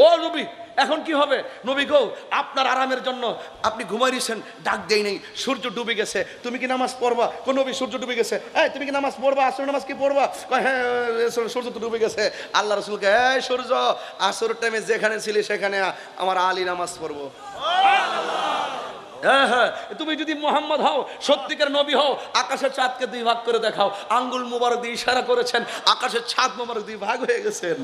ও নবী, এখন কি হবে? নবী গো, আপনার আরামের জন্য আপনি ঘুমাইছেন, ডাক দেই নেই, সূর্য ডুবে গেছে, তুমি কি নামাজ পড়বা? কোন নবী, সূর্য ডুবে গেছে, এই তুমি কি নামাজ পড়বা? আসর নামাজ কি পড়বা? কয় হ্যাঁ, সূর্য তো ডুবে গেছে। আল্লাহ রাসূলকে, এই সূর্য, আসরের টাইমে যেখানে ছিলি সেখানে আমার আলী নামাজ পড়বো। হ্যাঁ হ্যাঁ, তুমি যদি মুহাম্মদ হও, সত্যিকার নবী হও, আকাশের চাঁদকে দুই ভাগ করে দেখাও। আঙ্গুল মোবারক দিয়ে ইশারা করেছেন, আকাশের চাঁদ মোবারক দুই ভাগ হয়ে গেছেন।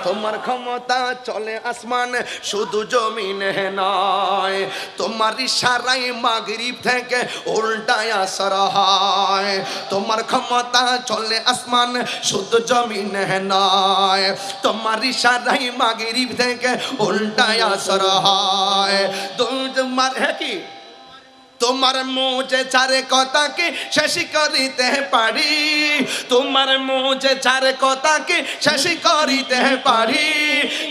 তোমার ক্ষমতা চলে আসমান, শুধু জমিনে নয়, তোমার ইশারায় মাগরিব থেকে উল্টায় আসর হয়। তোমার ক্ষমতা চলে আসমান, শুধু জমিনে নয়, তোমার ইশারায় মাগরিব থেকে উল্টায় আসর হয়। তোমার হ্যাঁ কি তোমার মুজে চারে কথাকে শেষ করিতে পারি, তোমার মুজে চারে কথাকে শেষ করিতে পারি।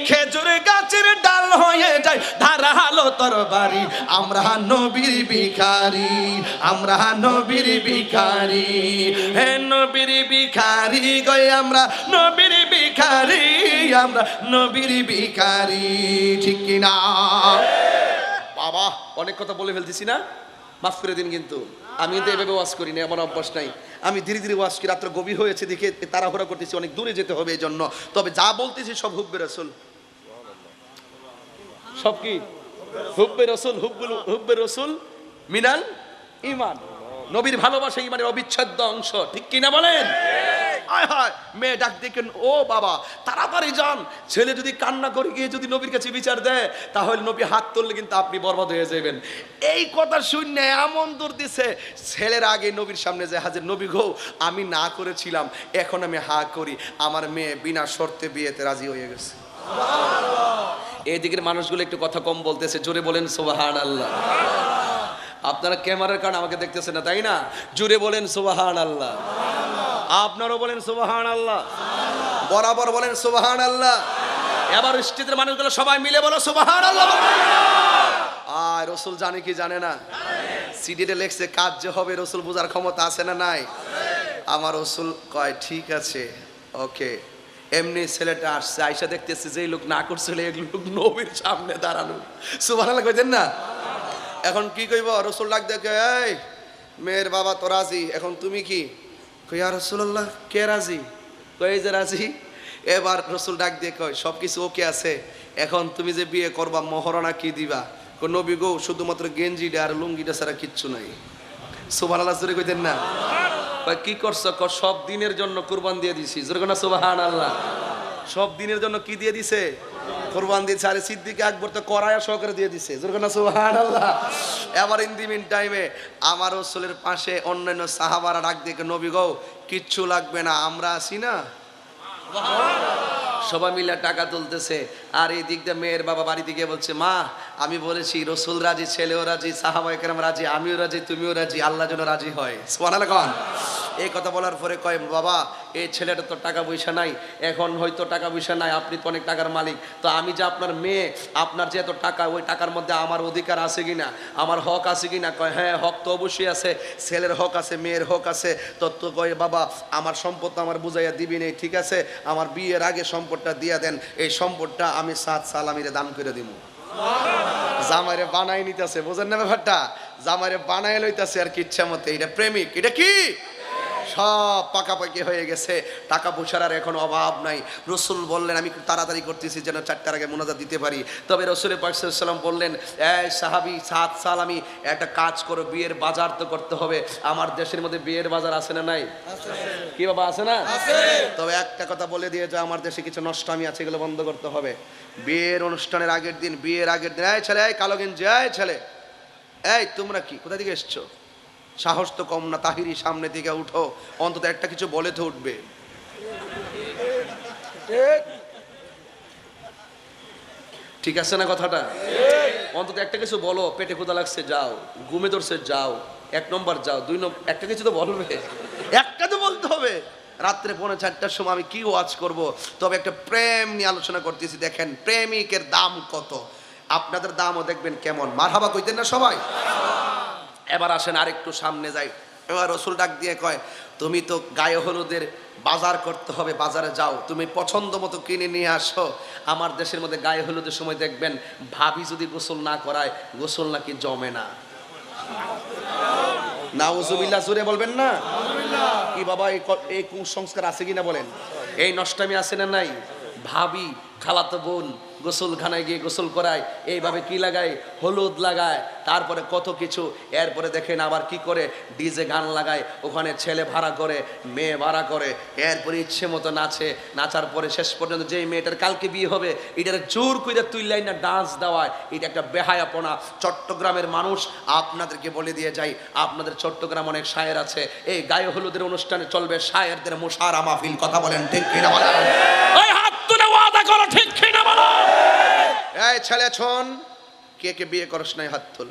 খেজুর গাছের ডাল হয়ে যায় ধারালো তরবারি, আমরা নবীর ভিখারি, আমরা নবীর ভিখারি, হে নবীর ভিখারি গো, আমরা নবীর ভিখারি, আমরা নবীর ভিখারি। ঠিক কিনা? বাবা, অনেক কথা বলে ফেলতেছি না, মাফ করে দিন। কিন্তু আমি কিন্তু এভাবে ওয়াজ করি না, আমার অভ্যাস নাই। আমি ধীরে ধীরে ওয়াজ করি, রাত্র গভীর হয়েছে দেখে তাড়াহুড়া করতেছি, অনেক দূরে যেতে হবে এই জন্য। তবে যা বলতেছি সব হুব্বে রাসূল, সব কি হুব্বে রাসূল, হুব্বে রাসূল মিনাল ঈমান। নবীর ভালোবাসা ঈমানের অবিচ্ছেদ্য অংশ। ঠিক কিনা বলেন? আয় হায়, মেয়ে ডাক দেখেন, ও বাবা তাড়াতাড়ি যান, ছেলে যদি কান্না করে গিয়ে যদি নবীর কাছে বিচার দেয়, তাহলে নবী হাত তুললে কিন্তু আপনি বরবাদ হয়ে যাবেন। এই কথা শুনে এমন দূর দিছে, ছেলের আগে নবীর সামনে যে হাজির, নবী গো, আমি না করেছিলাম, এখন আমি হা করি, আমার মেয়ে বিনা শর্তে বিয়েতে রাজি হয়ে গেছে। এই দিকের মানুষগুলো একটু কথা কম বলতেছে, জোরে বলেন সুবহানাল্লাহ। আপনারা ক্যামেরার কারণে আমাকে দেখতেছেন না, তাই না? জোরে বলেন সুবহানাল্লাহ। আপনারও বলেন সুবহানাল্লাহ, বরাবর বলেন সুবহানাল্লাহ। এবার স্টেজের মানুষগুলো সবাই মিলে বলো সুবহানাল্লাহ। আর রাসূল জানে কি জানে না? সিডিতে লেখছে কাজ যে হবে, রাসূল বোঝার ক্ষমতা আছে না নাই? আমার রাসূল কয় ঠিক আছে, ওকে। এমনি ছেলেটা আসছে, আয়সা দেখতেছে যে লোক না করছিল এই লোক নবীর সামনে দাঁড়ানো। সুবহানাল্লাহ কইতেন না? এখন কি কইব? রাসূল ডাক দেখে, এই মেয়ের বাবা তো রাজি, এখন তুমি কি? কই ইয়া রাসূলুল্লাহ, কে রাজি? কই যে রাজি। এবার রাসূল ডাক দিয়ে কয়, সব কিছু ওকে আছে, এখন তুমি যে বিয়ে করবা মহরণা কি দিবা? কই নবী গো, শুধুমাত্র গেঞ্জিটা আর লুঙ্গিটা ছাড়া কিচ্ছু নাই। সুবহানাল্লাহ জোরে কইতেন না? কই কি করছো? কই সব দিনের জন্য কুরবান দিয়ে দিছি। জোরে কই না সুবহানাল্লাহ। সব দিনের জন্য কি দিয়ে দিছে? কুরবান দিয়েছে। আরে সিদ্দিক আকবর তো করায়া সহকারে দিয়ে দিছে। জোরে কই না সুবহানাল্লাহ। এবার ইন দি মিন টাইমে আমার রাসূলের পাশে অন্যান্য সাহাবারা ডাক দিয়ে, নবী গো, কিচ্ছু লাগবে না, আমরা আছি না। সবাই মিলে টাকা তুলতেছে, আর এই দিকটা মেয়ের বাবা বাড়ি থেকে বলছে, মা আমি বলেছি রাসূল রাজি, ছেলেও রাজি, সাহাবায়ে কেরাম রাজি, আমিও রাজি, তুমিও রাজি, আল্লাহ যেন রাজি হয়। সুবহানাল্লাহ কোন? এই কথা বলার পরে কয়, বাবা এই ছেলেটা তো টাকা পয়সা নাই, এখন হয়তো টাকা পয়সা নাই, আপনি তো অনেক টাকার মালিক, তো আমি যে আপনার মেয়ে, আপনার যে এত টাকা, ওই টাকার মধ্যে আমার অধিকার আছে কিনা, আমার হক আছে কিনা? কয় হ্যাঁ, হক তো অবশ্যই আছে, ছেলের হক আছে, মেয়ের হক আছে। তো কয়, বাবা আমার সম্পদ তো আমার বুঝাইয়া দিবি নেই, ঠিক আছে, আমার বিয়ের আগে সম্পদটা দিয়া দেন, এই সম্পদটা আমি সাত সালামিরে দান করে দিব। জামাইরে বানাই নিতেছে, বোঝেন না ব্যাপারটা? জামাইরে বানাই লইতেছে আর কি ইচ্ছা মতে। এটা প্রেমিক, এটা কি সব পাকাপাকি হয়ে গেছে, টাকা পয়সার আর এখন অভাব নাই। রাসূল বললেন, আমি খুব তাড়াতাড়ি করতেছি যেন 4টার আগে মুনাজাত দিতে পারি। তবে রাসূল পাক সাল্লাল্লাহু আলাইহি ওয়াসাল্লাম বললেন, এই সাহাবী, সাত সালামি, একটা কাজ করো, বিয়ের বাজার তো করতে হবে। আমার দেশের মধ্যে বিয়ের বাজার আছে না নাই? আছে। কি বাবা, আছে না? আছে। তবে একটা কথা বলে দিয়ে যে আমার দেশে কিছু নষ্টামি আছে, এগুলো বন্ধ করতে হবে। বিয়ের অনুষ্ঠানের আগের দিন, বিয়ের আগের দিন, এই ছেলে, এই কালো গেঞ্জি, এই ছেলে, এই তোমরা কি কোথা থেকে এসছো? সাহস তো কম না, তাহিরি সামনে থেকে উঠো, অন্তত একটা কিছু বলে তো উঠবে। ঠিক আছে না কথাটা? অন্তত একটা কিছু বলো, পেটে ক্ষুধা লাগছে যাও, ঘুমে ধরছে যাও, 1 নম্বর যাও, 2 নম্বর, একটা কিছু তো বলবে, একটা তো বলতে হবে। রাত্রে 3:45টার সময় আমি কি ওয়াজ করব? তবে একটা প্রেম নিয়ে আলোচনা করতেছি। দেখেন প্রেমিকের দাম কত, আপনাদের দামও দেখবেন কেমন। মারহাবা কইতেন না সবাই? এবার আসেন আরেকটু সামনে যাই। এবার রাসূল ডাক দিয়ে কয়, তুমি তো গায়ে হলুদের বাজার করতে হবে, বাজারে যাও, তুমি পছন্দ মতো কিনে নিয়ে আসো। আমার দেশের মধ্যে গায়ে হলুদের সময় দেখবেন ভাবি যদি গোসল না করায়, গোসল নাকি জমে না। নাউজুবিল্লাহ, জোরে বলবেন না। কি বাবা, এই কুসংস্কার আছে কিনা বলেন? এই নষ্টামি আছে না নাই? ভাবি খালাতো বোন গোসলখানায় গিয়ে গোসল করায়, এইভাবে কি লাগায়, হলুদ লাগায়, তারপরে কত কিছু। এরপরে দেখেন আবার কি করে, ডিজে গান লাগায়, ওখানে ছেলে ভাড়া করে, মেয়ে ভাড়া করে, এরপরে ইচ্ছে মতো নাচে। নাচার পরে শেষ পর্যন্ত যেই মেয়েটার কালকে বিয়ে হবে, এটার জোর করে তুইলাই না ডান্স দেওয়ায়, এটা একটা বেহায়াপনা। চট্টগ্রামের মানুষ, আপনাদেরকে বলে দিয়ে যাই, আপনাদের চট্টগ্রাম অনেক শায়ের আছে, এই গায়ে হলুদের অনুষ্ঠানে চলবে শায়েরদের মুশারা মাহফিল। কথা বলেন ঠিক কিনা বলেন? ওই হাত তুলে ওয়াদা করো ঠিক কিনা বলো। এই ছেলে ছন, কে কে বিয়ে করস নাই হাত তুল।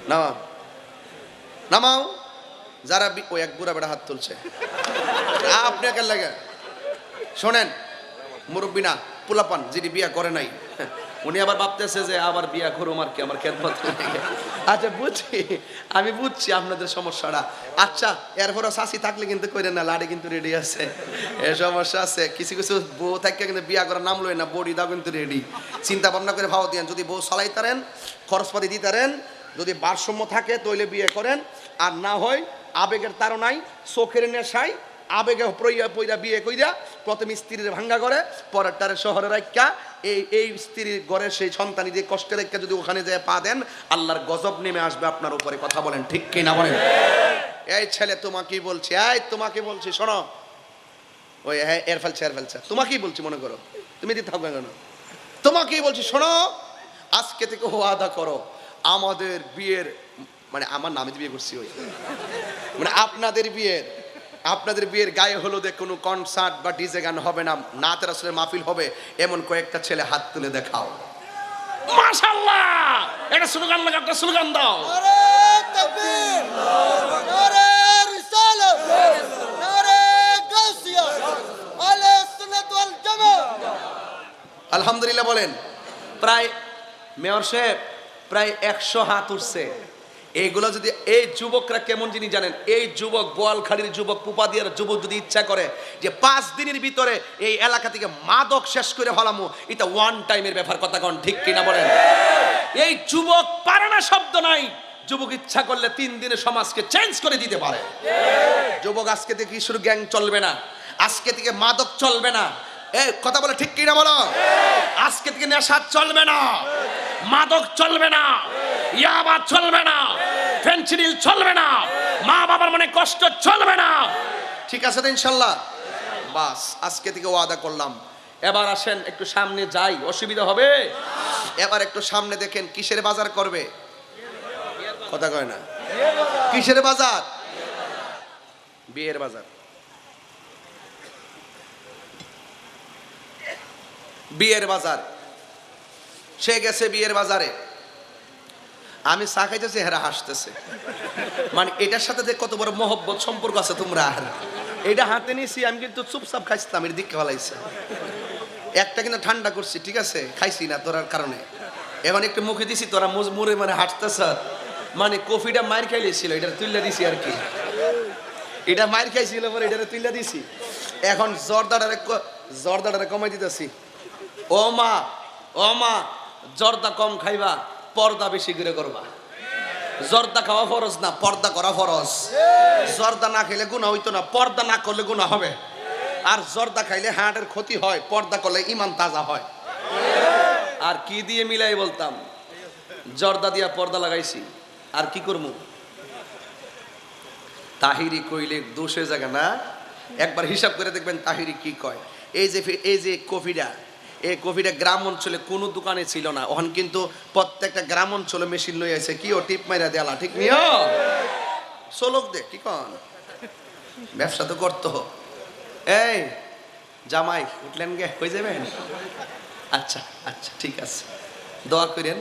নামাও নামাও। যারা ওই এক বুড়া বেড়া হাত তুলছে, আপনি কেন লাগে? শোনেন, মুরব্বী না, পোলাপান যিনি বিয়ে করে নাই, উনি আবার ভাবতেছে যে আবার বিয়া করুম আর কি, আমার খেদমত। আচ্ছা বুঝছি, আমি বুঝছি আপনাদের সমস্যাটা। আচ্ছা, এরপরও শাসি থাকলে কিন্তু কইরেন না, লাড়ি কিন্তু রেডি আছে। এ সমস্যা আছে, কিছু কিছু বউ থাকে কিন্তু বিয়া করার নাম লই না, বডি দাও কিন্তু রেডি। চিন্তা ভাবনা করে ভাও দিয়েন, যদি বউ চালাইতারেন, খরচপাতি দিতারেন, যদি ভারসাম্য থাকে তৈলে বিয়ে করেন, আর না হয় আবেগের তাড়নায়, চোখের নেশায়, আবেগে পইরা বিয়ে কইরা প্রথম স্ত্রীর ভাঙ্গা করে, পরের তারে শহরে রাখা, এই স্ত্রীর ঘরে সেই সন্তানি দিয়ে কষ্টে রেখা যদি ওখানে যায় পা দেন, আল্লাহর গজব নেমে আসবে আপনার উপরে। কথা বলেন ঠিক কিনা বলেন? এই ছেলে তোমাকেই বলছি, এই তোমাকে বলছি, শোনো। ওই হ্যাঁ, এর ফেলছে তোমাকেই বলছি, মনে করো তুমি দিতে থাকবে কেন? তোমাকেই বলছি, শোনো, আজকে থেকে ওয়াদা করো, আমাদের বিয়ের, মানে আমার নামে বিয়ে করছি, ওই মানে আপনাদের বিয়ের গায়ে হলুদে কোনো কনসার্ট বা ডিজে গান হবে না, নাতে রাসূলের মাহফিল হবে, এমন কয়েকটা ছেলে হাত তুলে দেখাও। মাশাআল্লাহ, এটা স্লোগান লাগা, একটা স্লোগান দাও। নারে তাকবীর, নারে রিসালাত, নারে গাউসিয়া, আহলে সুন্নাত ওয়াল জামাত। আলহামদুলিল্লাহ বলেন। প্রায় মেয়র সাহেব, প্রায় 100 হাত উঠছে। এইগুলো যদি, এই যুবকরা কেমন জিনিস জানেন? এই যুবক, বোয়ালখালীর যুবক, পুপাদিয়ার যুবক যদি ইচ্ছা করে যে 5 দিনের ভিতরে এই এলাকা থেকে মাদক শেষ করে ফেলামু, এটা ওয়ান টাইমের ব্যাপার। কথা কোন ঠিক কিনা বলেন? এই যুবক পারে না শব্দ নাই। যুবক ইচ্ছা করলে 3 দিনে সমাজকে চেঞ্জ করে দিতে পারে। যুবক আজকে থেকে কিশোর গ্যাং চলবে না, আজকে থেকে মাদক চলবে না। এই কথা বলে ঠিক কিনা বলো? আজকে থেকে নেশা চলবে না, মাদক চলবে না, ইয়াবা চলবে না, ফেনসিডিল চলবে না, মা বাবার মনে কষ্ট চলবে না। ঠিক আছে তো ইনশাল্লাহ? বাস, আজকে থেকে ওয়াদা করলাম। এবার আসেন একটু সামনে যাই, অসুবিধা হবে? এবার একটু সামনে দেখেন, কিসের বাজার করবে? কথা কয় না। কিসের বাজার? বিয়ের বাজার। বিয়ের বাজার। সে গেছে বিয়ের বাজারে, আমি চা খাইতেছি, হেরা হাসতেছে। মানে এটার সাথে যে কত বড় মহব্বত সম্পর্ক আছে তোমরা। এটা হাতে নিয়েছি, আমি কিন্তু চুপচাপ খাইছিলাম, এর দিকে ফেলাইছে। একটা কিন্তু ঠান্ডা করছি, ঠিক আছে, খাইছি না তোরার কারণে। এখন একটু মুখে দিছি, তোরা মুড়ে মানে হাঁটতেছ। মানে কফিটা মার খাইলেছিল, এটা তুইলা দিছি আর কি। এটা মার খাইছিল পরে এটা তুইলা দিছি। এখন জর্দাটারে কমাই দিতেছি। ও মা, জর্দা কম খাইবা, পর্দা বেশি করে করবা। জর্দা খাওয়া ফরজ না, পর্দা করা ফরজ। জর্দা না খাইলে গুনাহ হইতো না, পর্দা না করলে গুনাহ হবে। আর জর্দা খাইলে হার্টের ক্ষতি হয়, পর্দা করলে ঈমান তাজা হয়। আর কি দিয়ে মিলাই বলতাম, জর্দা দিয়া পর্দা লাগাইছি, আর কি করবো? তাহিরি কইলে দোষে জায়গা না। একবার হিসাব করে দেখবেন তাহিরি কি কয়। এই যে কফিটা, এই কফিটা গ্রাম অঞ্চলে কোনো দোকানে ছিল না, ওখান কিন্তু প্রত্যেকটা গ্রাম অঞ্চলে মেশিন লই আছে। কি ও টিপ মাইরা দেলা, ঠিক নিও সোলক দে, কি কন ব্যবসা তো করতো। এই জামাই উঠলেন গে, হয়ে যাবেন? আচ্ছা আচ্ছা ঠিক আছে, দোয়া করেন।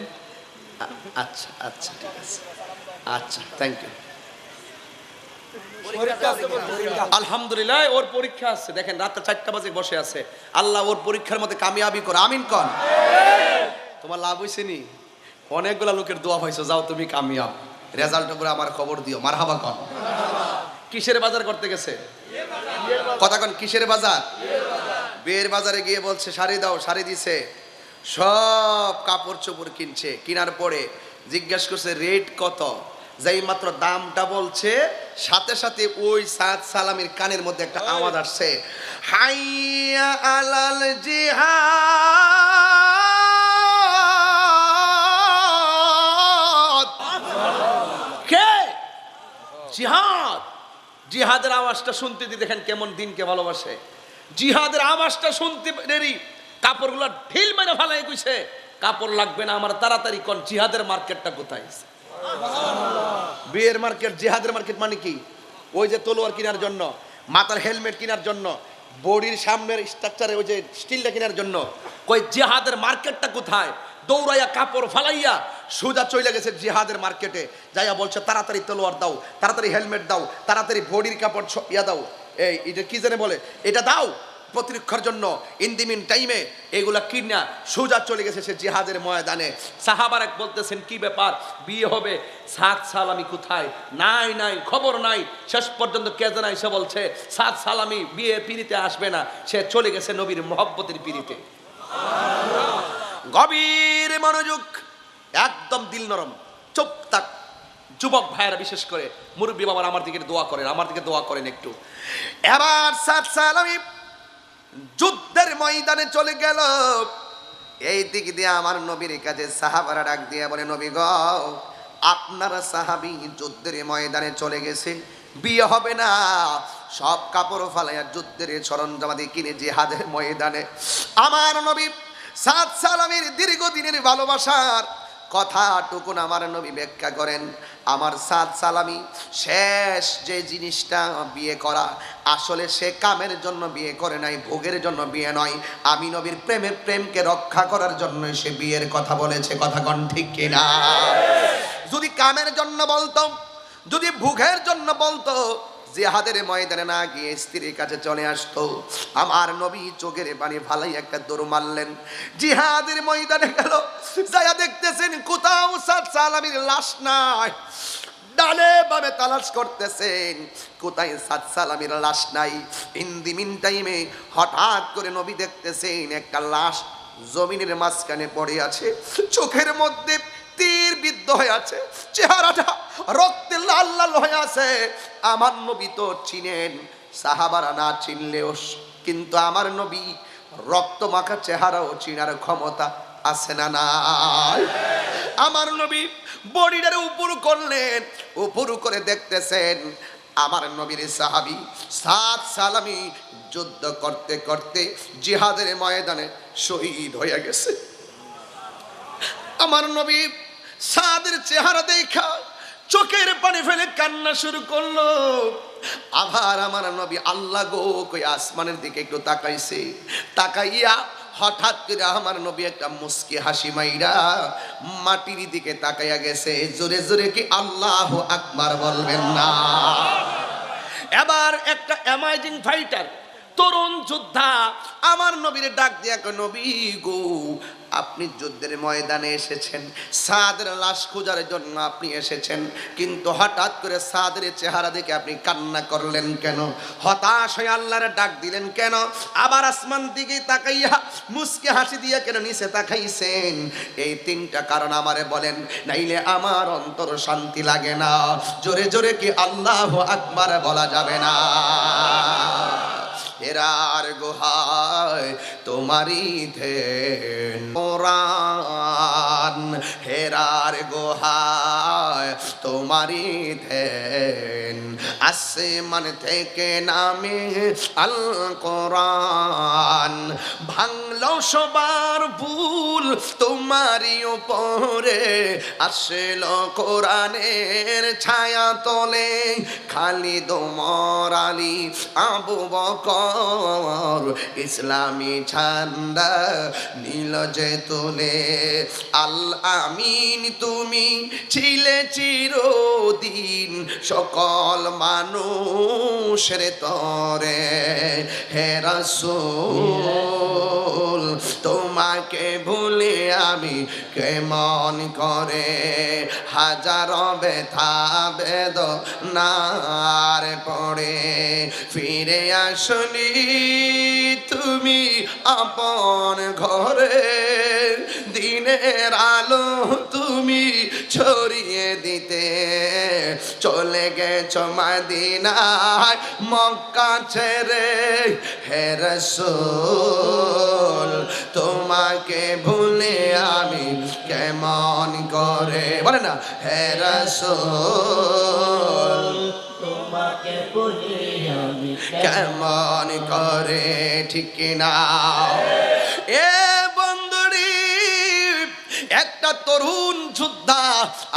আচ্ছা আচ্ছা ঠিক আছে, আচ্ছা থ্যাংক ইউ। আলহামদুলিল্লাহ, ওর পরীক্ষা আছে। দেখেন রাত 4টা বাজে বসে আছে। আল্লাহ ওর পরীক্ষার মধ্যে কামিয়াবি কর, আমিন কন। তোমার লাভ হয়েছে নি, অনেকগুলা লোকের দোয়া পাইছো, যাও তুমি কামিয়াব। রেজাল্ট করে আমার খবর দিও, মারহাবা কন। কিসের বাজার করতে গেছে? কথা কন, কিসের বাজার? বিয়ের বাজারে গিয়ে বলছে শাড়ি দাও, শাড়ি দিছে, সব কাপড় চোপড় কিনছে। কিনার পরে জিজ্ঞাসা করছে রেট কত, যেই মাত্র দামটা বলছে সাথে সাথে ওই সাদ সালামির কানের মধ্যে একটা আওয়াজ আসছে, হাইয়া আলাল জিহাদ। কে? জিহাদ। জিহাদের আওয়াজটা শুনতে দিয়ে দেখেন কেমন দিনকে ভালোবাসে। জিহাদের আওয়াজটা শুনতে দেরি কাপড়গুলো ঢিল মেরে ফালাই কইছে কাপড় লাগবে না আমার, তাড়াতাড়ি কোন জিহাদের মার্কেটটা কোথায়? বিয়ের মার্কেট। জিহাদের মার্কেট মানে কি? ওই যে তলোয়ার কেনার জন্য, মাথার হেলমেট কেনার জন্য, বডির সামনের স্ট্রাকচারে ওই যে স্টিলটা কেনার জন্য। কই জিহাদের মার্কেটটা কোথায়? দৌড়াইয়া কাপড় ফালাইয়া সোজা চলে গেছে জিহাদের মার্কেটে, যাইয়া বলছে তাড়াতাড়ি তলোয়ার দাও, তাড়াতাড়ি হেলমেট দাও, তাড়াতাড়ি বডির কাপড় ইয়া দাও, এই এটা কি জানে বলে, এটা দাও প্রতিরক্ষার জন্য। ইন দি মিন টাইমে এগুলা কিনা সোজা চলে গেছে সে জিহাদের ময়দানে। সাহাবারা বলতেছেন কি ব্যাপার, বিয়ে হবে, সাদ সালামি কোথায়? নাই নাই, খবর নাই। শেষ পর্যন্ত কে জানা এসে বলছে সাদ সালামি বিয়ে পিড়িতে আসবে না, সে চলে গেছে নবীর মহব্বতের পিড়িতে। গভীর মনোযোগ, একদম দিল নরম, চুপ থাক। যুবক ভাইয়েরা বিশেষ করে মুরব্বী বাবার আমার দিকে দোয়া করেন, আমার দিকে দোয়া করেন একটু। এবার সাদ সালামি যুদ্ধের ময়দানে চলে গেল। এই দিক দিয়ে আমার নবীর কাছে সাহাবারা ডাক দিয়ে বলে, নবী গো, আপনারা সাহাবী যুদ্ধের ময়দানে চলে গেছে, বিয়ে হবে না, সব কাপড় ফালাইয়া যুদ্ধের সরঞ্জামাদি কিনে জিহাদের ময়দানে। আমার নবী সাদ সালামির দীর্ঘদিনের ভালোবাসার কথাটুকুন আমার নবী ব্যাখ্যা করেন। আমার সাদ সালামি শেষ যে জিনিসটা বিয়ে করা, আসলে সে কামের জন্য বিয়ে করে নাই, ভোগের জন্য বিয়ে নয়, আমি নবীর প্রেমকে রক্ষা করার জন্য সে বিয়ের কথা বলেছে। কথা কন ঠিক কিনা? যদি কামের জন্য বলতো, যদি ভোগের জন্য বলতো, জিহাদের ময়দানে না গিয়ে স্ত্রীর কাছে চলে আসতো। আমার নবী চোখের পানি ফালাই একটা দৌড় মারলেন, জিহাদের ময়দানে গেল, যায়া দেখতেছেন কোথাও সাদ সালামির লাশ নাই। ডানে বামে তালাশ করতেছেন, কোথায় সাদ সালামির লাশ নাই। ইন দি মিন টাইমে হঠাৎ করে নবী দেখতেছেন একটা লাশ জমিনের মাঝখানে পড়ে আছে, চোখের মধ্যে তীর বিদ্ধ হয়ে আছে, চেহারাটা রক্তে লাল লাল হয়ে আছে। আমার নবী তো চিনেন, সাহাবারা না চিনলেও কিন্তু আমার নবী রক্ত মাখা চেহারাও চিনার ক্ষমতা আছে না নাই? আমার নবী বডিটারে উপর করলেন, উপর করে দেখতেছেন আমার নবীর সাহাবী সাদ সালামি যুদ্ধ করতে করতে জিহাদের ময়দানে শহীদ হয়ে গেছে। আমার নবী সাদের চেহারা দেখা চোখের পানি ফেলে কান্না শুরু করলো। আবার আমার নবী আল্লাহ গো কই আসমানের দিকে একটু তাকাইছে, তাকাইয়া হঠাৎ করে আমার নবী একটা মুস্কি হাসি মাইরা মাটির দিকে তাকাইয়া গেছে। জোরে জোরে কি আল্লাহু আকবার বলবেন না? এবার একটা অ্যামাজিং ফাইটার, তরুণ যোদ্ধা আমার নবীর ডাক দিয়া কয়, নবী গো, আপনি যুদ্ধের ময়দানে এসেছেন, সাদের লাশ খোঁজার জন্য আপনি এসেছেন, কিন্তু হঠাৎ করে সাদের চেহারা দেখে আপনি কান্না করলেন কেন? হতাশ হয়ে আল্লাহর ডাক দিলেন কেন? আবার আসমান দিকে তাকাইয়া মুস্কি হাসি দিয়ে কেন নিচে তাকাইছেন? এই তিনটা কারণ আমারে বলেন, নাইলে আমার অন্তর শান্তি লাগে না। জোরে জোরে কি আল্লাহু আকবার বলা যাবে না? হেরার গুহায় তোমারি ধ্যান কোরআন, হেরার গুহায় তোমারি ধ্যান, আসমান থেকে নামে আল কোরআন, ভাঙলো সবার ভুল তোমারি উপরে, আসলো কোরআনের ছায়া তলে, খালিদ ওমর আলী আবু বকর ইসলামী ঝান্ডা নীল যে তুলে। আল আমিন তুমি ছিলে চিরদিন সকল মানুষের তরে, হে রাসূল তোমাকে ভুলে আমি কেমন করে হাজারো ব্যথা বেদনার পড়ে ফিরে আসলি তুমি আপন ঘরে দিনের আলো তুমি ছড়িয়ে দিতে চলে গেছো মদিনায় মক্কা ছেড়ে হে রাসূল তোমাকে ভুলে আমি কেমন করে বলে না হে রাসূল তোমাকে বলি আমি কেমন করে ঠিক কিনা এ বন্ধুরি একটা তরুণ যোদ্ধা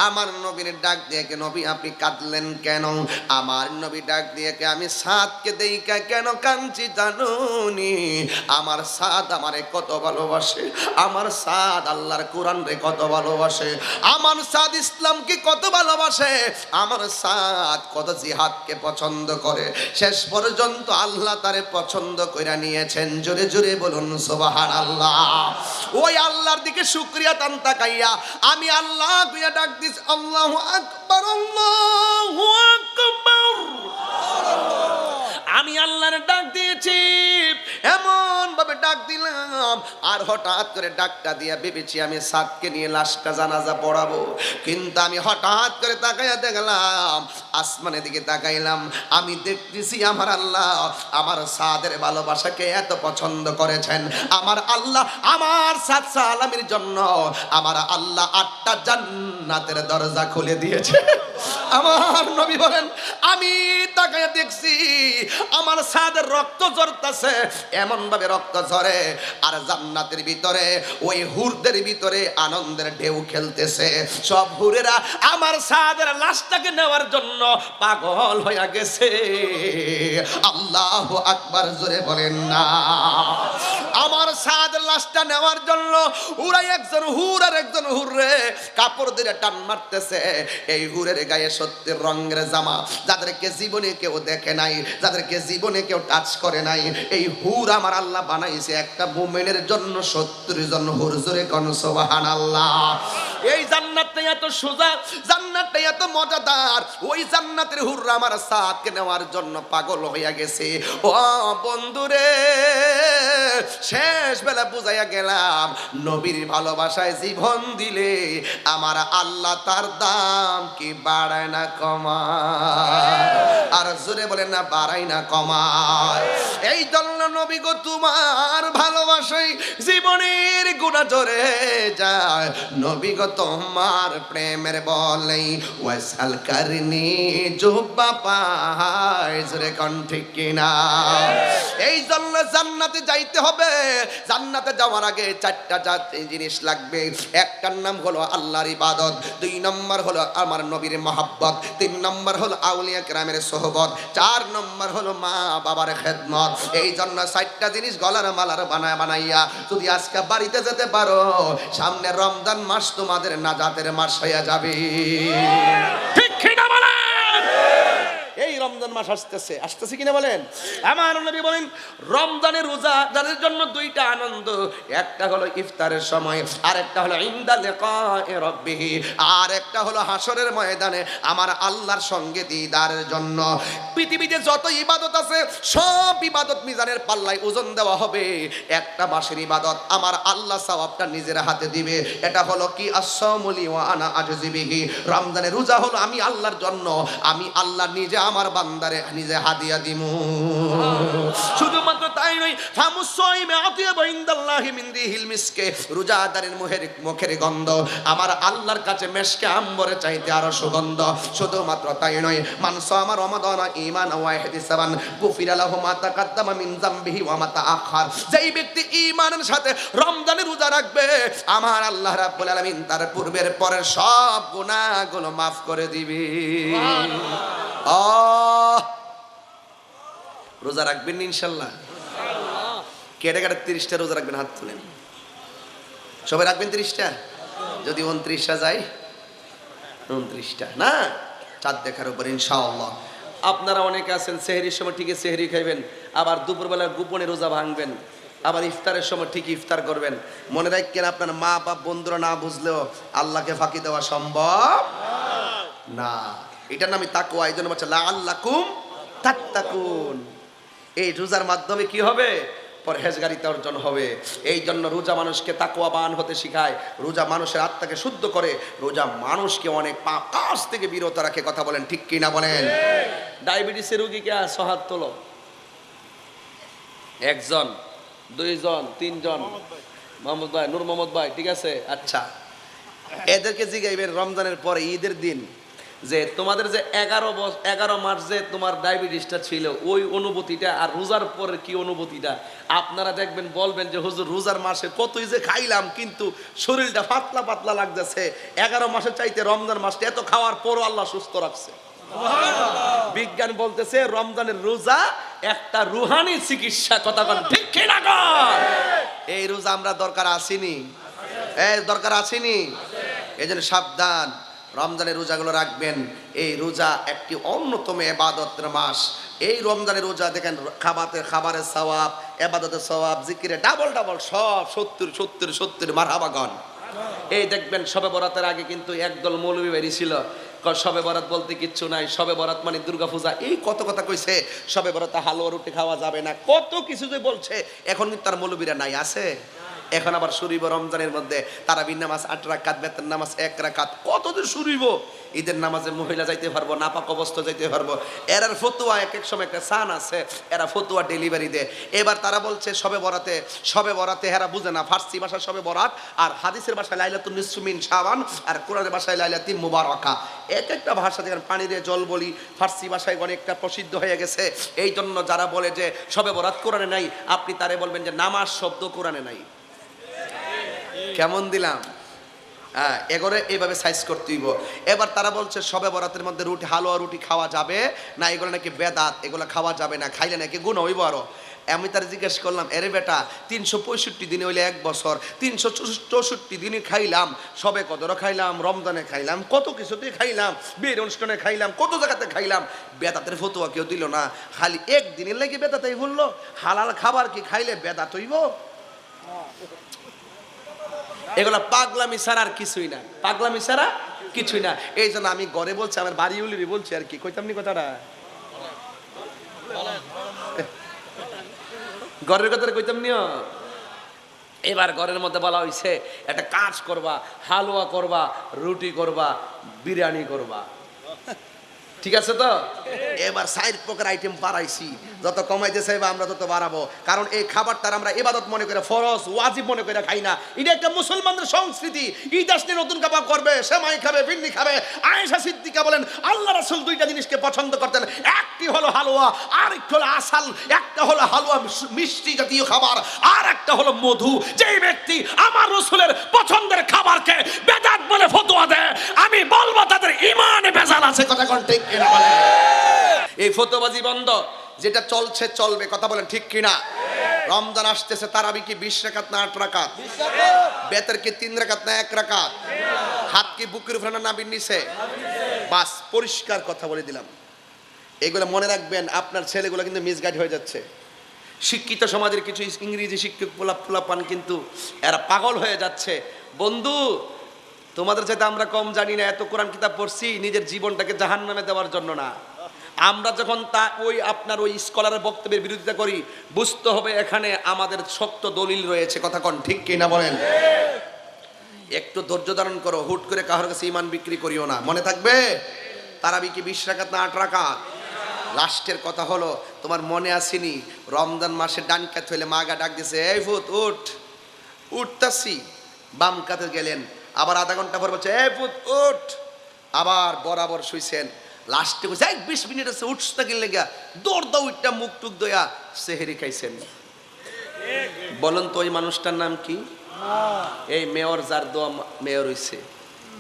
আমার নবীর ডাক দিয়ে কে নবী আপনি কাঁদলেন কেন আমার নবী ডাক দিয়ে কে আমি সাদকে দেইকা কেন কাঁদছি জানুনি আমার সাদ আমারে কত ভালোবাসে আমার সাদ আল্লাহর কোরআন রে কত ভালোবাসে আমার সাদ ইসলামকে কত ভালোবাসে আমার সাদ কত জিহাদকে পছন্দ করে শেষ পর্যন্ত আল্লাহ তারে পছন্দ কইরা নিয়েছেন জোরে জোরে বলুন সুবহানাল্লাহ ওই আল্লাহর দিকে শুকরিয়া তান তাকাইয়া আমি আল্লাহ দুইয়া ডাক দিস আল্লাহু আকবার আল্লাহু আকবার আমি আল্লাহর ডাক দিয়েছি এমন ভাবে ডাক দিলাম আর হঠাৎ করে ডাকটা দিয়া ভেবেছি আমি সাদকে নিয়ে লাশটা জানাজা পড়াবো কিন্তু আমি হঠাৎ করে তাকাইয়া দেখলাম আসমানের দিকে তাকাইলাম আমি দেখতেছি আমার আল্লাহ আমার সাদের ভালোবাসাকে এত পছন্দ করেছেন আমার আল্লাহ আমার সাদ সালামের জন্য আমার আল্লাহ 8টা জান্নাতের দরজা খুলে দিয়েছে আমার নবী বলেন আমি তাকাইয়া দেখছি আমার সাদের রক্ত ঝরতেছে এমন ভাবে রক্ত ঝরে আর জান্নাতের ভিতরে ওই হুরদের ভিতরে আনন্দের ঢেউ খেলতেছে সব হুরেরা আমার সাদের লাশটাকে নেওয়ার জন্য পাগল হয়ে গেছে আল্লাহু আকবার জোরে বলেন না আমার সাদের লাশটা নেওয়ার জন্য ওরা একজন হুর আর একজন হুররে কাপড় দিয়ে টান মারতেছে এই হুরের গায়ে সত্যের রঙের জামা যাদেরকে জীবনে কেউ দেখে নাই যাদেরকে জীবনে কেউ টাচ করে নাই এই হুর আমার আল্লাহ বানাইছে একটা মুমিনের জন্য 70 জন হুর জোরে কোন সুবহানাল্লাহ এই জান্নাতটা এত সোজা জান্নাতটা এত মজাদার ওই জান্নাতের হুররা আমার সাথকে নেওয়ার জন্য পাগল হইয়া গেছে ও বন্ধুরে শেষ বেলা বুঝাইয়া গেলাম নবীর ভালোবাসায় জীবন দিলে আমার আল্লাহ তার দাম কি বাড়ায় না কমায় আর জোরে বলেন না বাড়াই না কমায় এই জন্য নবী গো তোমার ভালোবাসায় জীবনের গুনাহ ঝরে যায় নবী গো তোমার প্রেমের বলেই ওয়াসাল করনি জুব্বা পায় জোরে কোন ঠিক কিনা এই জন্য জান্নাতে যাইতে হবে জান্নাতে যাওয়ার আগে 4টা জিনিস লাগবে একটার নাম হলো আল্লাহর ইবাদত 2 নম্বর হলো আমার নবীর মহব্বত 3 নম্বর হলো আউলিয়া কেরামের সোহবত 4 নম্বর হলো মা বাবার খেদমত এই জন্য 4টা জিনিস গলার মালার বানাইয়া যদি আজকে বাড়িতে যেতে পারো সামনে রমজান মাস তোমাদের নাজাতের মাস হয়ে যাবে ঠিক কিনা বলেন এই রমজান মাস আসতেছে কিনা বলেন আমার নবী বলেন রমজানের রোজা যাদের জন্য 2টা আনন্দ একটা হলো ইফতারের সময় আর একটা হলো ইনদা লিকায়ে রাব্বিহ আর একটা হলো হাসরের ময়দানে আমার আল্লাহর সঙ্গে দিদারের জন্য পৃথিবীতে যত ইবাদত আছে সব ইবাদত মিজানের পাল্লায় ওজন দেওয়া হবে একটা মাসের ইবাদত আমার আল্লাহ সওয়াবটা নিজের হাতে দিবে এটা হলো কি আস-সাওমুলি ওয়া আনা আজজি বিহি রমজানের রোজা হলো আমি আল্লাহর জন্য আমি আল্লাহ নিজে আমার বান্দারে নিজে হাদিয়া দিমু শুধুমাত্র তাই নয় ফামুসাইমে আতিয়াবু ইনদাল্লাহি মিন দিহিল মিসকে রোজাদারের মুখের গন্ধ আমার আল্লাহর কাছে মেশকে আম্বরে চাইতে আরো সুগন্ধ শুধুমাত্র তাই নয় মানসা আমার রমাদান ঈমান ওয়া ইহতিসাবান গুফিরা লাহু মা তাকাদ্দামা মিন যামবিহি ওয়া মা তাআখার যেই ব্যক্তি ঈমানের সাথে রমজানের রোজা রাখবে আমার আল্লাহ রাব্বুল আলামিন তার পূর্বের পরের সব গুনাহগুলো maaf করে দিবে রোজা রাখবেন ইনশাল্লাহ কেটে কেটে 30টা রোজা রাখবেন হাত তুলেন সবাই রাখবেন 30টা যদি 29টা যায় 29টা না চাঁদ দেখার উপর ইনশাআল্লাহ আপনারা অনেকে আছেন সেহরির সময় ঠিকই সেহরি খাইবেন আবার দুপুরবেলা গোপনে রোজা ভাঙবেন আবার ইফতারের সময় ঠিক ইফতার করবেন। মনে রাখবেন আপনার মা বাপ বন্ধুরা না বুঝলেও আল্লাহকে ফাঁকি দেওয়া সম্ভব না। এটার নামই তাকওয়া। এই জন্য বলছে লাআল্লাকুম তাত্তাকুন। এই রোজার মাধ্যমে কি হবে? পরহেজগারিতা অর্জন হবে। এই জন্য রোজা মানুষকে তাকওয়াবান হতে শেখায়, রোজা মানুষের আত্মাকে শুদ্ধ করে, রোজা মানুষকে অনেক পাপ কাজ থেকে বিরত রাখে। কথা বলেন ঠিক কি না বলেন? ডায়াবেটিসের রোগীকে সহাত তোলো। একজন, দুইজন, তিনজন। মোহাম্মদ ভাই, নূর মোহাম্মদ ভাই, ঠিক আছে? আচ্ছা, এদেরকে জিগাইবেন রমজানের পরে ঈদের দিন যে তোমাদের যে 11 মাস যে তোমার ডায়াবেটিসটা ছিল ওই অনুভূতিটা আর রোজার পরে কি অনুভূতিটা আপনারা দেখবেন, বলবেন যে হুজুর রোজার মাসে কতই যে খাইলাম কিন্তু শরীরটা পাতলা পাতলা লাগতেছে। 11 মাসের চাইতে রমজান মাসটা এত খাওয়ার পরও আল্লাহ সুস্থ রাখছে। বিজ্ঞান বলতেছে রমজানের রোজা একটা রুহানি চিকিৎসা। কথা বলেন ঠিক কি না? এই রোজা আমরা দরকার আসেনি, দরকার আসেনি। এই জন্য সাবধান, রমজানের রোজাগুলো রাখবেন। এই রোজা একটি অন্যতম ইবাদতের মাস। এই রমজানের রোজা দেখেন খাবারের সওয়াব, ইবাদতের সওয়াব, জিকিরে ডাবল ডাবল সব 70 মারহাবাগন। এই দেখবেন শবে বরাতের আগে কিন্তু একদল মৌলবী বেরিয়েছিল, শবে বরাত বলতে কিচ্ছু নাই, শবে বরাত মানে দুর্গাপূজা। এই কত কথা কইছে, শবে বরাতে হালুয়া রুটি খাওয়া যাবে না, কত কিছু যে বলছে। এখন কিন্তু তার মৌলবীরা নাই, আছে। এখন আবার শুরুইব রমজানের মধ্যে তারাবির নামাজ 8 রাকাত, বেতের নামাজ 1 রাকাত। কতদিন শুরুইব? ঈদের নামাজে মহিলা যাইতে পারবো, নাপাক অবস্থা যাইতে পারবো। এরার ফতুয়া এক এক সময় একটা সান আছে, এরা ফতুয়া ডেলিভারি দেয়। এবার তারা বলছে শবে বরাতে এরা বুঝে না ফার্সি ভাষায় শবে বরাত, আর হাদিসের ভাষায় লাইলাতুন নিসফু মিন শাবান, আর কোরআনের ভাষায় লাইলাতুল মুবারাকা। এক একটা ভাষা যেখানে পানি দিয়ে জল বলি, ফার্সি ভাষায় অনেকটা প্রসিদ্ধ হয়ে গেছে। এই জন্য যারা বলে যে শবে বরাত কোরআনে নাই, আপনি তারে বলবেন যে নামাজ শব্দ কোরআনে নাই। কেমন দিলাম? এগরে এইভাবে সাইজ করতে হইব। এবার তারা বলছে শবে বরাতের মধ্যে হালুয়া রুটি খাওয়া যাবে না, এগুলো নাকি বেদাত, এগুলো খাওয়া যাবে না, খাইলে নাকি গুনাহ হইব। আরো আমি তার জিজ্ঞেস করলাম, এরে বেটা 365 দিনে হইলে 1 বছর, 364 দিনই খাইলাম, সবে কদরও খাইলাম, রমজানে খাইলাম, কত কিছুতেই খাইলাম, বিয়ের অনুষ্ঠানে খাইলাম, কত জায়গাতে খাইলাম, বেদাতের ফতুয়া কেউ দিল না, খালি একদিনের লাগি বেদাতেই বললো। হালাল খাবার কি খাইলে বেদাত হইব? এগুলা পাগলামি ছাড়া আর কিছুই না, পাগলামি ছাড়া কিছুই না। এই জন্য আমি ঘরে বলছি, আমার বাড়ি উলিরি বলছি আর কি, কইতাম নি কথাটা, ঘরের কথা কইতাম নিও। এবার ঘরের মধ্যে বলা হয়েছে একটা কাজ করবা, হালুয়া করবা, রুটি করবা, বিরিয়ানি করবা, ঠিক আছে তো? এবার 4 প্রকার আইটেম বাড়াইছি, যত কমাইতে চাইবা আমরা তত বাড়াবো। কারণ এই খাবারটার আমরা ইবাদত মনে করে, ফরজ ওয়াজিব মনে করে খাই না। এটা একটা মুসলমানদের সংস্কৃতি। ঈদ আসলে নতুন কাবাব করবে, সেমাই খাবে, ভিন্ডি খাবে। আয়েশা সিদ্দিকা বলেন আল্লাহ রাসূল 2টা জিনিসকে পছন্দ করতেন, একটি হলো হালুয়া, আর একটা হলো আসাল। একটা হলো হালুয়া মিষ্টি জাতীয় খাবার, আর একটা হলো মধু। যেই ব্যক্তি আমার রাসূলের পছন্দের খাবারকে বেদাত বলে ফতোয়া দেয়, আমি বলবো তাদের ঈমানে ভেজাল আছে। কথা কোন ঠিক কিনা বলেন? এই ফতোয়াবাজি বন্ধ, যেটা চলছে চলবে। কথা বলেন ঠিক কিনা? রমজান আসতেছে, তারাবি কি 20 রাকাত না 8 রাকাত? বেতের কি 3 রাকাত না 1 রাকাত? হাত কি বুকের উপরে না নাভির নিচে? বাস, পরিষ্কার কথা বলে দিলাম। এগুলো মনে রাখবেন, আপনার ছেলেগুলো কিন্তু মিসগাইড হয়ে যাচ্ছে। শিক্ষিত সমাজের কিছু ইংরেজি শিক্ষক পোলাপান কিন্তু এরা পাগল হয়ে যাচ্ছে। বন্ধু, তোমাদের চাইতে আমরা কম জানি না, এত কোরআন কিতাব পড়ছি নিজের জীবনটাকে জাহান্নামে দেওয়ার জন্য না। আমরা যখন আপনার ওই স্কলারের বক্তব্যের বিরোধিতা করি, বুঝতে হবে এখানে আমাদের শক্ত দলিল রয়েছে। কথা কোন ঠিক কিনা বলেন? একটু ধৈর্য ধারণ করো, হুট করে কারোর কাছে ঈমান বিক্রি করিও না। মনে থাকবে তারাবি কি 20 রাকাত না 8 রাকাত? লাস্টের কথা হলো, তোমার মনে আসেনি রমজান মাসে ডান কাত হইলে মাগা ডাক দিছে, এই ফুত উঠ। উঠতাছি, বাম কাতে গেলেন, আবার আধা ঘন্টা পর বলছে এই ফুত উঠ, আবার বরাবর শুইছেন। লাস্টে বলছে 20 মিনিট আছে, উঠছ না গেলে গা, দৌড় দাও উঠটা মুখ টুক দয়া সেহেরি খাইছেন। বলেন তো ওই মানুষটার নাম কি? এই মেয়র, যার দোয়া মেয়র হইছে।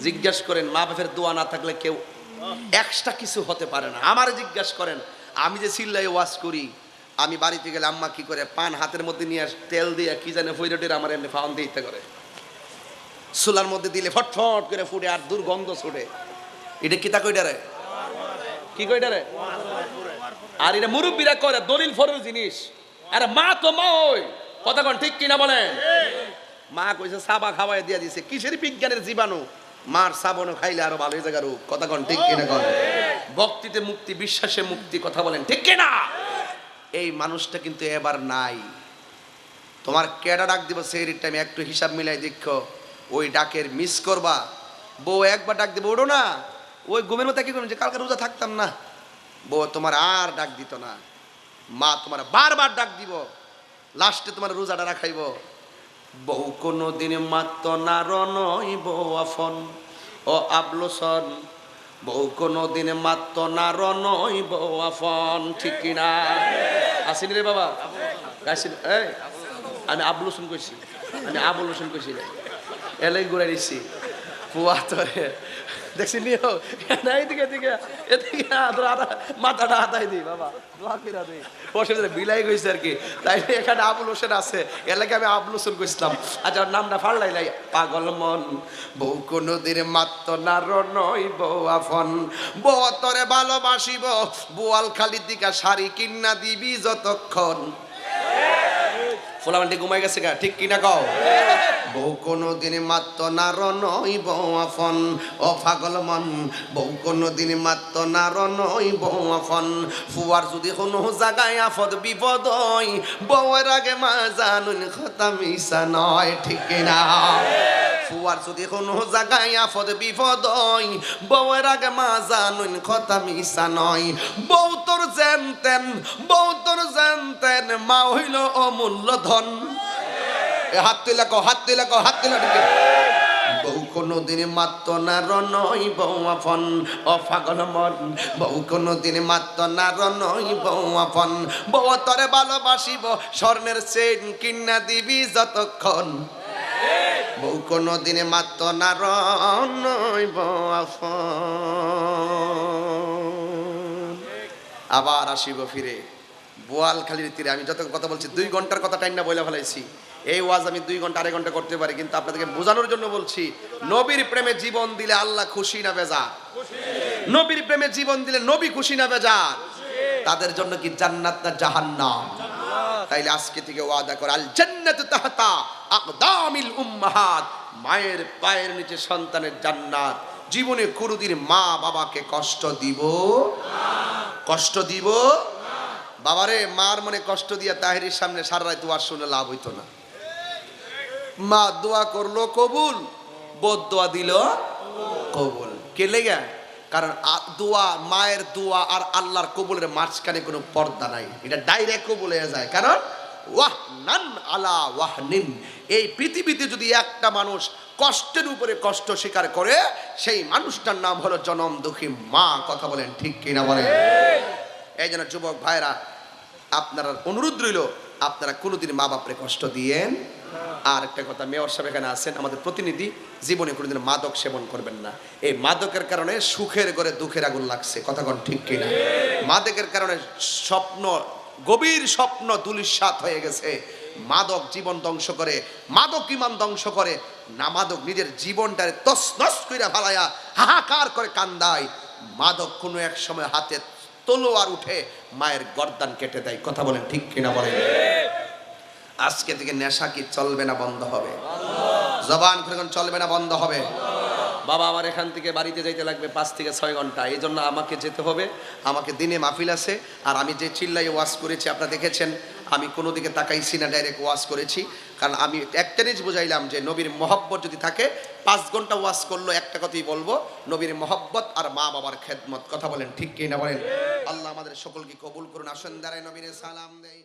জিজ্ঞাসা করেন, মা বাপের দোয়া না থাকলে কেউ এক্সট্রা কিছু হতে পারে না। আমার জিজ্ঞাসা করেন, আমি যে চিল্লাই ওয়াজ করি, আমি বাড়িতে গেলে আম্মা কি করে, পান হাতের মধ্যে নিয়ে তেল দিয়ে কি জানে ফইরটের আমার এমনি ফাউন দিতে করে, চুলার মধ্যে দিলে ফটফট করে ফুটে আর দুর্গন্ধ ছুটে। এটা কি তা কইডারে? কি কইডারে? আর এটা মুরব্বীরা করে, দলিল ফরজ জিনিস। আরে মা তো মা, ওই কথা কোন ঠিক কিনা বলেন? মা কইছে সাবা খাওয়াই দিয়া দিছে, কিসের বিজ্ঞানের জীবাণু, মার সাবনও খাইলে আরো ভালো জায়গার রূপ। কথা কোন ঠিক কিনা কোন? ভক্তিতে মুক্তি, বিশ্বাসে মুক্তি। কথা বলেন ঠিক কিনা? এই মানুষটা কিন্তু এবার নাই। তোমার কেডা ডাক দিব সেই টাইমে একটু হিসাব মিলাই দেখো, ওই ডাকের মিস করবা। বউ একবার ডাক দিব, ওঠো না, ওই ঘুমের মতো কি করবেন যে কালকে রোজা থাকতাম না, বউ তোমার আর ডাক দিত না। মা তোমার বারবার ডাক দিব, লাস্টে তোমার রোজাটা রাখাইব। বউ কোনো দিন মাত্র না রনই বউ আফন ও আবলোসন, বউ কোনো দিন মাত্র না রনই বউ আফন। ঠিক কিনা? আসেনি রে বাবা? গাইছি এই আমি আবুল হোসেন কইছি, আমি আবুল হোসেন কইছি রে, এলাই ঘুরাই দিচ্ছি পুয়া তোরে দেখছি নিও না, এদিকে এদিকে এদিকে মাথাটা হাতাই দিই বাবা, দোয়া দিই বসে বিলাই গেছে আর কি। তাই এখানে আবুল হোসেন আছে, এর লাগে আমি আবুল হোসেন কইছিলাম। আচ্ছা নামটা ফাড়লাই লাই। পাগল মন বউ কোনো দিন মাত্র না রনই বউ আফন, বউ তোরে ভালোবাসিব বোয়াল খালি দিকা শাড়ি কিন্না দিবি যতক্ষণ। ফোলামান্ডি ঘুমাই গেছে গা, ঠিক কিনা কও? বউ কোনো দিন মাত্র না রনই বউ আফন ও পাগল মন, বউ কোনো দিন মাত্র না রনই বউ আফন। ফুয়ার যদি কোনো জায়গায় আফদ বিপদ হয়, বউয়ের আগে মা জানুন কথা মিশা নয়। ঠিক কিনা? ফুয়ার যদি কোনো জায়গায় আফদ বিপদ হয়, বউয়ের আগে মা জানুন কথা মিশা নয়। বউ তোর জানতেন, বউ তোর জানতেন, মা হইল অমূল্য ধন। হাত তুলে কো, হাত তুলে কো, হাত তুলে ঢুকে। বউ কোনো দিন মাত্র না রনই বউ আফন ও পাগল মন, বউ কোনো দিন মাত্র না রনই বউ আফন। বউ তোরে ভালোবাসিব স্বর্ণের চেন কিন্না দিবি যতক্ষণ। বউ কোনো দিনে মাত্র না রনই বউ আফন। আবার আসিব ফিরে বোয়ালখালীর তীরে। আমি যত কথা বলছি 2 ঘন্টার কথা টাইম না বলে ফেলাইছি। এই ওয়াজ আমি 2 ঘন্টা 2.5 ঘন্টা করতে পারি, কিন্তু আপনাদেরকে বোঝানোর জন্য বলছি। নবীর প্রেমে জীবন দিলে আল্লাহ খুশি না বেজার? নবীর প্রেমে জীবন দিলে নবী খুশি না বেজার? তাদের জন্য কি জান্নাত না জাহান্নাম? তাইলে আজকে থেকে ওয়াদা কর, আল জান্নাতু তাহতা আকদামিল উম্মাহাত, মায়ের পায়ের নিচে সন্তানের জান্নাত। জীবনে কোনদিন মা বাবাকে কষ্ট দিব না, কষ্ট দিব বাবারে। মার মনে কষ্ট দিয়া তাহেরির সামনে সারা রাত দোয়া শুনে লাভ হইতো না। মা দোয়া করলো কবুল, বোধ দোয়া দিল কবুল। কে লেগে? কারণ দোয়া, মায়ের দোয়া আর আল্লাহর কবুলের মাঝখানে কোনো পর্দা নাই, এটা ডাইরেক্ট কবুল হয়ে যায়। কারণ ওয়াহনান আলা ওয়াহনিন, এই পৃথিবীতে যদি একটা মানুষ কষ্টের উপরে কষ্ট স্বীকার করে, সেই মানুষটার নাম হলো জনম দুঃখী মা। কথা বলেন ঠিক কিনা বলেন? এই জন্য যুবক ভাইরা, আপনারা অনুরোধ রইল, আপনারা কোনোদিন মা বাপরে কষ্ট দিয়েন। আর একটা কথা, মেয়র সাহেব এখানে আছেন, আমাদের প্রতিনিধি, জীবনে কোনোদিন মাদক সেবন করবেন না। এই মাদকের কারণে সুখের ঘরে দুঃখের আগুন লাগছে। কথা কোন ঠিক কিনা? মাদকের কারণে স্বপ্ন, গভীর স্বপ্ন ধূলিসাৎ হয়ে গেছে। মাদক জীবন ধ্বংস করে, মাদক ইমান ধ্বংস করে। না মাদক নিজের জীবনটারে তছনছ কইরা ফালায়া হাহাকার করে কান্দায়। মাদক কোনো এক সময় হাতে তলোয়ার উঠে মায়ের গর্দান কেটে দেয়। কথা বলেন ঠিক কিনা বলেন? আজকে থেকে নেশা কি চলবে না বন্ধ হবে? জবান খুলে চলবে না বন্ধ হবে? বাবা আমার এখান থেকে বাড়িতে যাইতে লাগবে 5 থেকে 6 ঘন্টা, এই জন্য আমাকে যেতে হবে। আমাকে দিনে মাহফিল আছে, আর আমি যে চিল্লাই ওয়াজ করেছি আপনারা দেখেছেন, আমি কোনো দিকে তাকাইছি না, ডাইরেক্ট ওয়াজ করেছি। কারণ আমি একটা জিনিস বুঝাইলাম যে নবীর মহব্বত যদি থাকে, 5 ঘন্টা ওয়াজ করলো একটা কথাই বলবো, নবীর মহব্বত আর মা বাবার খেদমত। কথা বলেন ঠিক কি না বলেন? আল্লাহ আমাদের সকলকে কবুল করুন। আসেন দাঁড়ায় নবীর সালাম দেই।